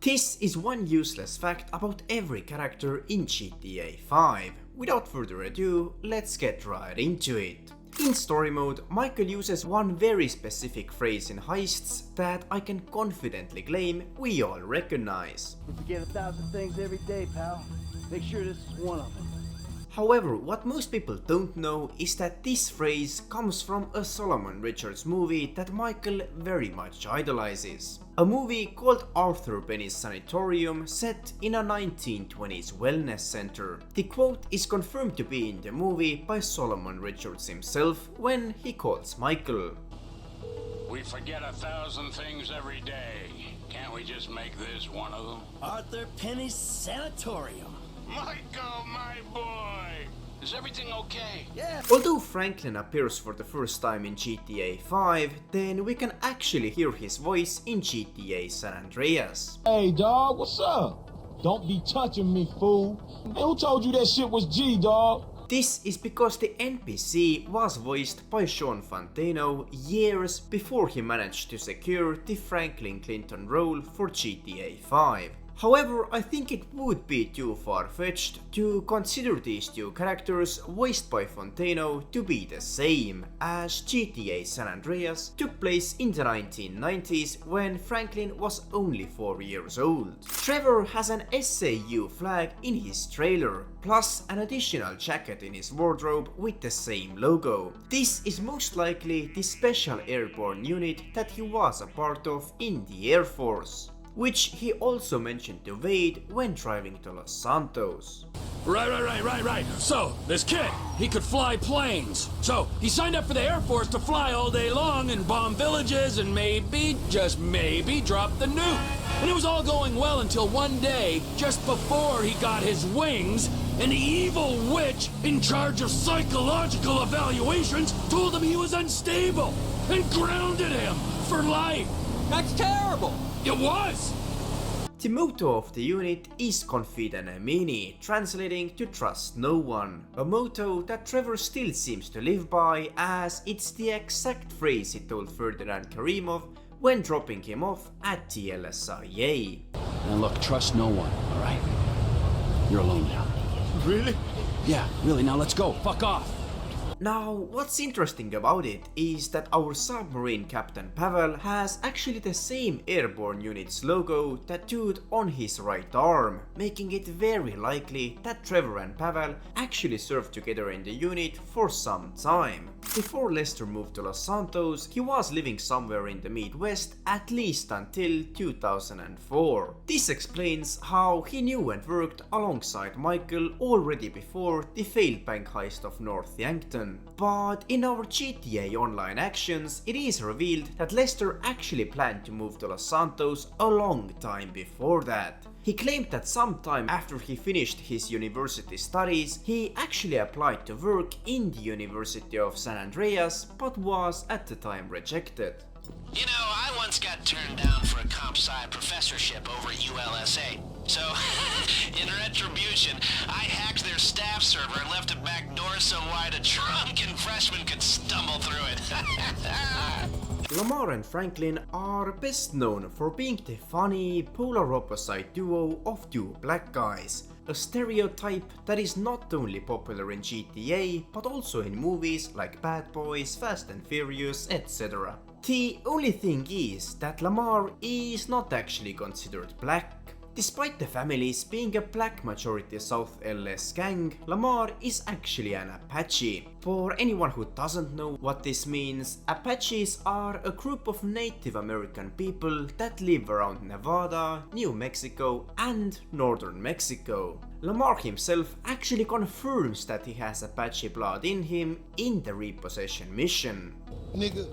This is one useless fact about every character in GTA 5. Without further ado, let's get right into it. In story mode, Michael uses one very specific phrase in heists that I can confidently claim we all recognize. You forget 1,000 things every day, pal. Make sure this is one of them. However, what most people don't know is that this phrase comes from a Solomon Richards movie that Michael very much idolizes. A movie called Arthur Penny's Sanatorium set in a 1920s wellness center. The quote is confirmed to be in the movie by Solomon Richards himself when he calls Michael. We forget 1,000 things every day. Can't we just make this one of them? Arthur Penny's Sanatorium. Michael, my boy! Is everything okay? Yeah. Although Franklin appears for the first time in GTA 5, then we can actually hear his voice in GTA San Andreas. Hey dawg, what's up? Don't be touching me, fool. Hey, who told you that shit was G, dawg? This is because the NPC was voiced by Sean Fantano years before he managed to secure the Franklin Clinton role for GTA 5. However, I think it would be too far-fetched to consider these two characters voiced by Fantano to be the same, as GTA San Andreas took place in the 1990s when Franklin was only 4 years old. Trevor has an SAU flag in his trailer, plus an additional jacket in his wardrobe with the same logo. This is most likely the special airborne unit that he was a part of in the Air Force, which he also mentioned to Wade when driving to Los Santos. Right. So, this kid, he could fly planes. So, he signed up for the Air Force to fly all day long and bomb villages and maybe, just maybe, drop the nuke. And it was all going well until one day, just before he got his wings, an evil witch in charge of psychological evaluations told him he was unstable and grounded him for life. That's terrible. It was! The motto of the unit is Confide Nemini, translating to trust no one, a motto that Trevor still seems to live by, as it's the exact phrase he told Ferdinand Karimov when dropping him off at the LSIA. Now look, trust no one, alright? You're alone now. Really? Yeah, really, now let's go. Fuck off. Now, what's interesting about it is that our submarine captain Pavel has actually the same airborne unit's logo tattooed on his right arm, making it very likely that Trevor and Pavel actually served together in the unit for some time. Before Lester moved to Los Santos, he was living somewhere in the Midwest at least until 2004. This explains how he knew and worked alongside Michael already before the failed bank heist of North Yankton. But in our GTA Online actions, it is revealed that Lester actually planned to move to Los Santos a long time before that. He claimed that sometime after he finished his university studies, he actually applied to work in the University of San Andreas, but was at the time rejected. You know, I once got turned down for a comp sci professorship over at ULSA. So, in retribution, I hacked their staff server and left a back door so wide a drunken freshman could stumble through it. Lamar and Franklin are best known for being the funny, polar opposite duo of two black guys, a stereotype that is not only popular in GTA, but also in movies like Bad Boys, Fast and Furious, etc. The only thing is that Lamar is not actually considered black. Despite the families being a black majority South LS gang, Lamar is actually an Apache. For anyone who doesn't know what this means, Apaches are a group of Native American people that live around Nevada, New Mexico and northern Mexico. Lamar himself actually confirms that he has Apache blood in him in the repossession mission. Nigga,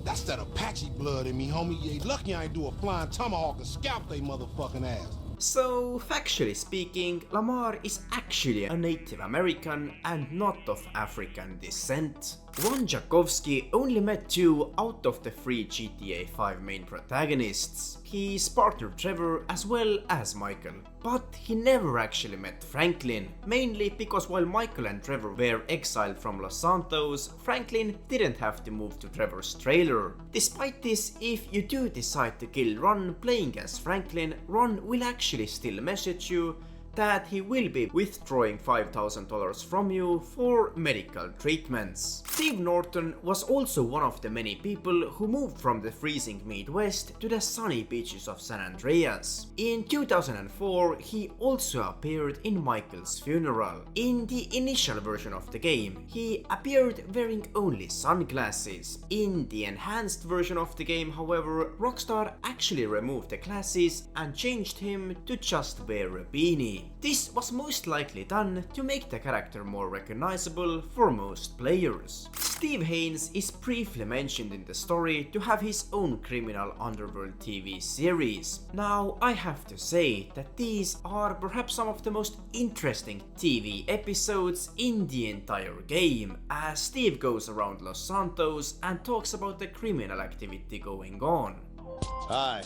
that's that Apache blood in me, homie. You ain't lucky I ain't do a flying tomahawk and scalp they motherfucking ass. So, factually speaking, Lamar is actually a Native American and not of African descent. Ron Jakovsky only met 2 out of the 3 GTA 5 main protagonists, his partner Trevor as well as Michael. But he never actually met Franklin, mainly because while Michael and Trevor were exiled from Los Santos, Franklin didn't have to move to Trevor's trailer. Despite this, if you do decide to kill Ron playing as Franklin, Ron will actually still message you that he will be withdrawing $5,000 from you for medical treatments. Steve Norton was also one of the many people who moved from the freezing Midwest to the sunny beaches of San Andreas. In 2004, he also appeared in Michael's funeral. In the initial version of the game, he appeared wearing only sunglasses. In the enhanced version of the game, however, Rockstar actually removed the glasses and changed him to just wear a beanie. This was most likely done to make the character more recognizable for most players. Steve Haines is briefly mentioned in the story to have his own criminal underworld TV series. Now, I have to say that these are perhaps some of the most interesting TV episodes in the entire game, as Steve goes around Los Santos and talks about the criminal activity going on. Hi,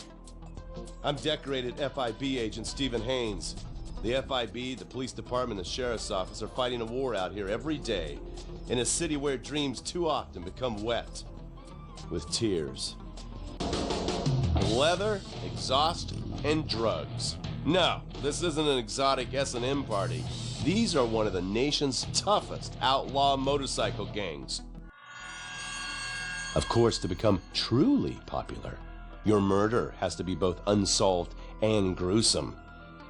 I'm decorated FIB agent Stephen Haines. The FIB, the police department, and the sheriff's office are fighting a war out here every day in a city where dreams too often become wet with tears. Leather, exhaust, and drugs. No, this isn't an exotic S&M party. These are one of the nation's toughest outlaw motorcycle gangs. Of course, to become truly popular, your murder has to be both unsolved and gruesome.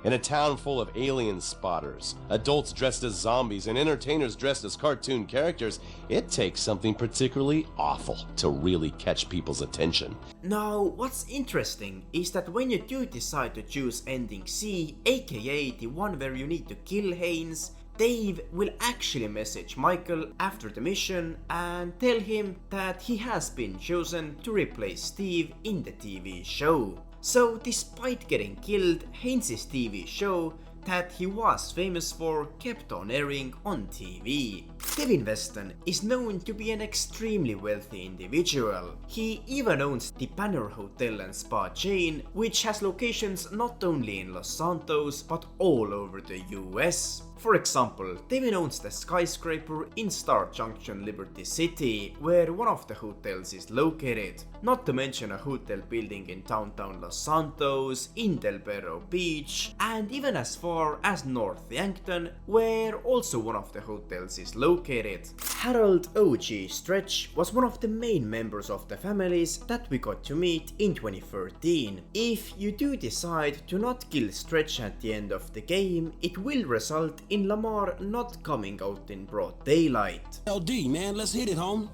In a town full of alien spotters, adults dressed as zombies, and entertainers dressed as cartoon characters, it takes something particularly awful to really catch people's attention. Now, what's interesting is that when you do decide to choose ending C, aka the one where you need to kill Haines, Dave will actually message Michael after the mission and tell him that he has been chosen to replace Steve in the TV show. So despite getting killed, Haynes' TV show that he was famous for kept on airing on TV. Devin Weston is known to be an extremely wealthy individual. He even owns the Banner Hotel and Spa chain, which has locations not only in Los Santos but all over the US. For example, Devin owns the skyscraper in Star Junction, Liberty City, where one of the hotels is located. Not to mention a hotel building in downtown Los Santos, in Del Perro Beach, and even as far as North Yankton, where also one of the hotels is located. Harold O.G. Stretch was one of the main members of the families that we got to meet in 2013. If you do decide to not kill Stretch at the end of the game, it will result in Lamar not coming out in broad daylight. LD, man, let's hit it, homie.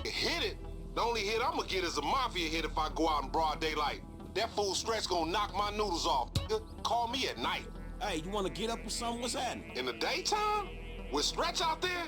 Hit it? The only hit I'm gonna get is a mafia hit if I go out in broad daylight. That fool Stretch gonna knock my noodles off. Call me at night. Hey, you wanna get up or something? What's happening? In the daytime? With Stretch out there?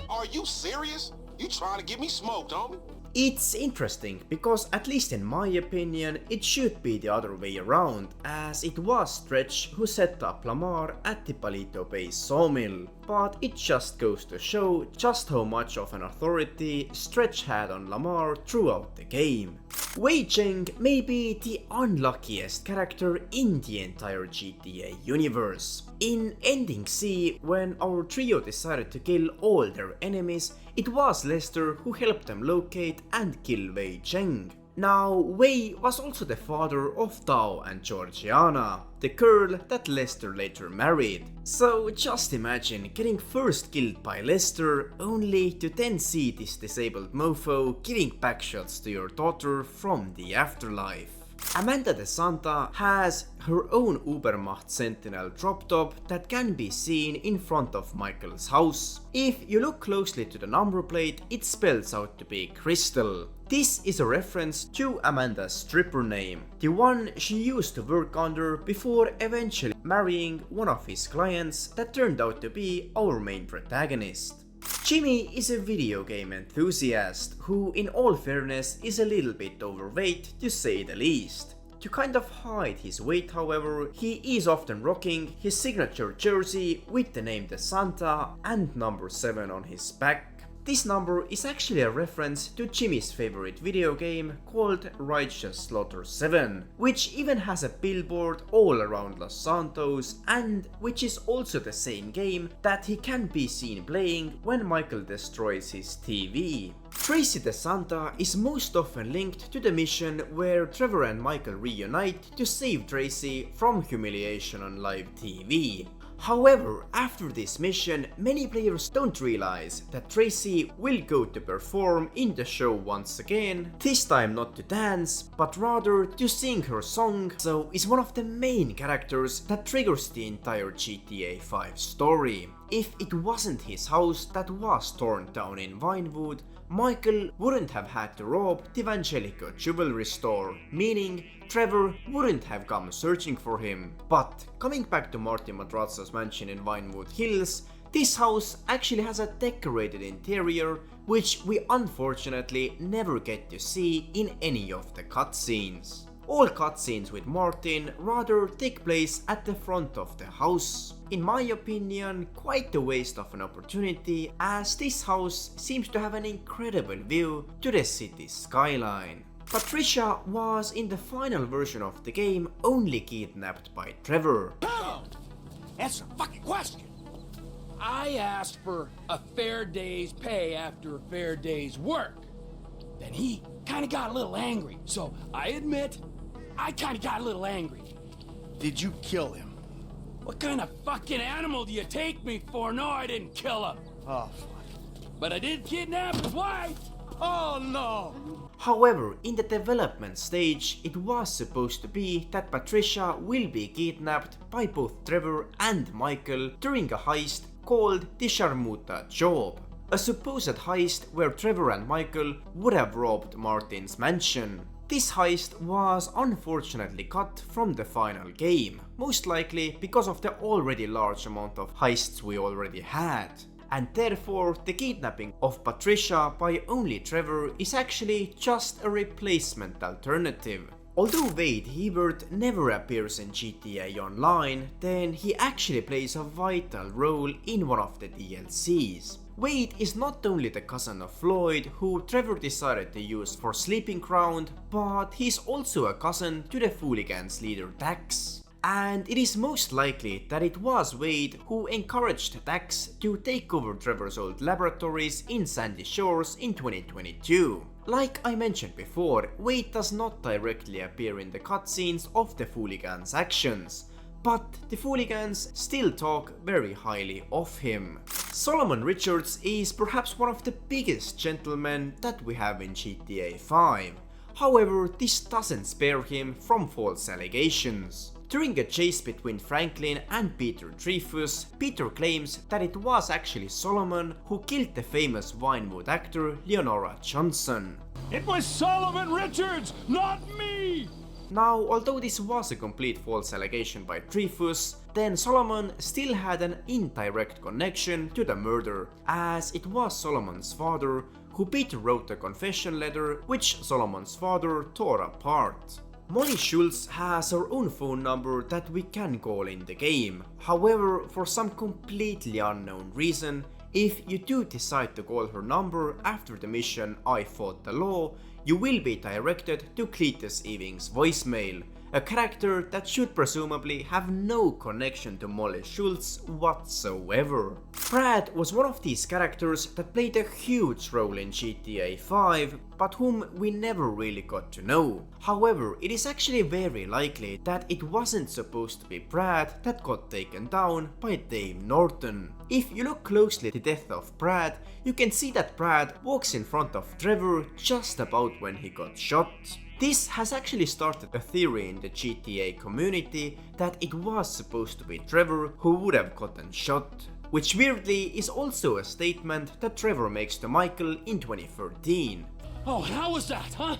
Are you serious? You trying to get me smoked, homie? It's interesting because, at least in my opinion, it should be the other way around, as it was Stretch who set up Lamar at the Palito Bay sawmill. But it just goes to show just how much of an authority Stretch had on Lamar throughout the game. Wei Cheng may be the unluckiest character in the entire GTA universe. In Ending C, when our trio decided to kill all their enemies, it was Lester who helped them locate and kill Wei Cheng. Now, Wei was also the father of Tao and Georgiana, the girl that Lester later married. So just imagine getting first killed by Lester, only to then see this disabled mofo giving backshots to your daughter from the afterlife. Amanda de Santa has her own Ubermacht Sentinel drop top that can be seen in front of Michael's house. If you look closely to the number plate, it spells out to be Crystal. This is a reference to Amanda's stripper name, the one she used to work under before eventually marrying one of his clients that turned out to be our main protagonist. Jimmy is a video game enthusiast who, in all fairness, is a little bit overweight to say the least. To kind of hide his weight, however, he is often rocking his signature jersey with the name De Santa and number 7 on his back. This number is actually a reference to Jimmy's favorite video game called Righteous Slaughter 7, which even has a billboard all around Los Santos and which is also the same game that he can be seen playing when Michael destroys his TV. Tracey the Santa is most often linked to the mission where Trevor and Michael reunite to save Tracey from humiliation on live TV. However, after this mission, many players don't realize that Tracey will go to perform in the show once again, this time not to dance, but rather to sing her song, so is one of the main characters that triggers the entire GTA 5 story. If it wasn't his house that was torn down in Vinewood, Michael wouldn't have had to rob the Evangelico jewelry store, meaning Trevor wouldn't have come searching for him. But coming back to Marty Madrazo's mansion in Vinewood Hills, this house actually has a decorated interior which we unfortunately never get to see in any of the cutscenes. All cutscenes with Martin rather take place at the front of the house. In my opinion, quite a waste of an opportunity, as this house seems to have an incredible view to the city's skyline. Patricia was in the final version of the game only kidnapped by Trevor. No! Answer the fucking question! I asked for a fair day's pay after a fair day's work. Then he kinda got a little angry, so I admit, I kinda got a little angry. Did you kill him? What kind of fucking animal do you take me for? No, I didn't kill him. Oh, fuck. But I did kidnap his wife. Oh no! However, in the development stage, it was supposed to be that Patricia will be kidnapped by both Trevor and Michael during a heist called the Sharmuta Job, a supposed heist where Trevor and Michael would have robbed Martin's mansion. This heist was unfortunately cut from the final game, most likely because of the already large amount of heists we already had. And therefore, the kidnapping of Patricia by only Trevor is actually just a replacement alternative. Although Wade Hebert never appears in GTA Online, then he actually plays a vital role in one of the DLCs. Wade is not only the cousin of Floyd, who Trevor decided to use for sleeping ground, but he's also a cousin to the Fooligans leader Dax. And it is most likely that it was Wade who encouraged Dax to take over Trevor's old laboratories in Sandy Shores in 2022. Like I mentioned before, Wade does not directly appear in the cutscenes of the Fooligans' actions, but the Fooligans still talk very highly of him. Solomon Richards is perhaps one of the biggest gentlemen that we have in GTA 5. However, this doesn't spare him from false allegations. During a chase between Franklin and Peter Dreyfus, Peter claims that it was actually Solomon who killed the famous Vinewood actor Leonora Johnson. It was Solomon Richards, not me! Now, although this was a complete false allegation by Dreyfus, then Solomon still had an indirect connection to the murder, as it was Solomon's father who Peter wrote a confession letter which Solomon's father tore apart. Molly Schultz has her own phone number that we can call in the game. However, for some completely unknown reason, if you do decide to call her number after the mission I Fought the Law, you will be directed to Cletus Ewing's voicemail, a character that should presumably have no connection to Molly Schultz whatsoever. Brad was one of these characters that played a huge role in GTA 5, but whom we never really got to know. However, it is actually very likely that it wasn't supposed to be Brad that got taken down by Dame Norton. If you look closely at the death of Brad, you can see that Brad walks in front of Trevor just about when he got shot. This has actually started a theory in the GTA community that it was supposed to be Trevor who would have gotten shot, which weirdly is also a statement that Trevor makes to Michael in 2013. Oh, and how was that, huh?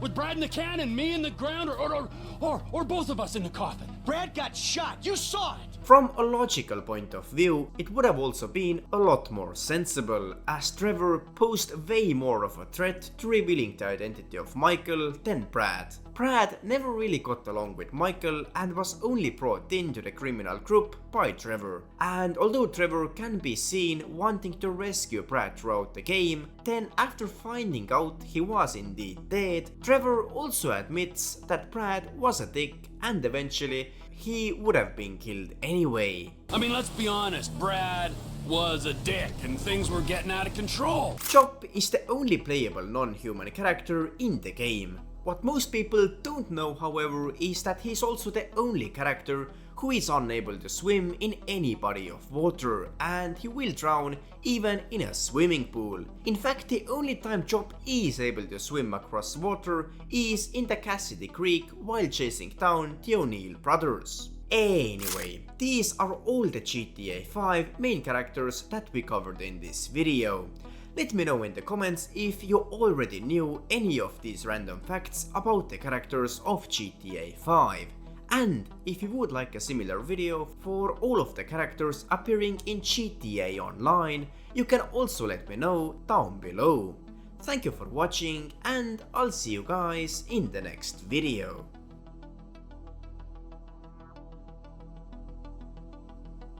With Brad in the can and me in the ground, or both of us in the coffin? Brad got shot. You saw it. From a logical point of view, it would have also been a lot more sensible, as Trevor posed way more of a threat to revealing the identity of Michael than Brad. Brad never really got along with Michael and was only brought into the criminal group by Trevor. And although Trevor can be seen wanting to rescue Brad throughout the game, then after finding out he was indeed dead, Trevor also admits that Brad was a dick and eventually he would have been killed anyway. I mean, let's be honest, Brad was a dick and things were getting out of control. Chop is the only playable non-human character in the game. What most people don't know, however, is that he's also the only character who is unable to swim in any body of water, and he will drown even in a swimming pool. In fact, the only time Chop is able to swim across water is in the Cassidy Creek while chasing down the O'Neill brothers. Anyway, these are all the GTA 5 main characters that we covered in this video. Let me know in the comments if you already knew any of these random facts about the characters of GTA 5. And if you would like a similar video for all of the characters appearing in GTA Online, you can also let me know down below. Thank you for watching and I'll see you guys in the next video.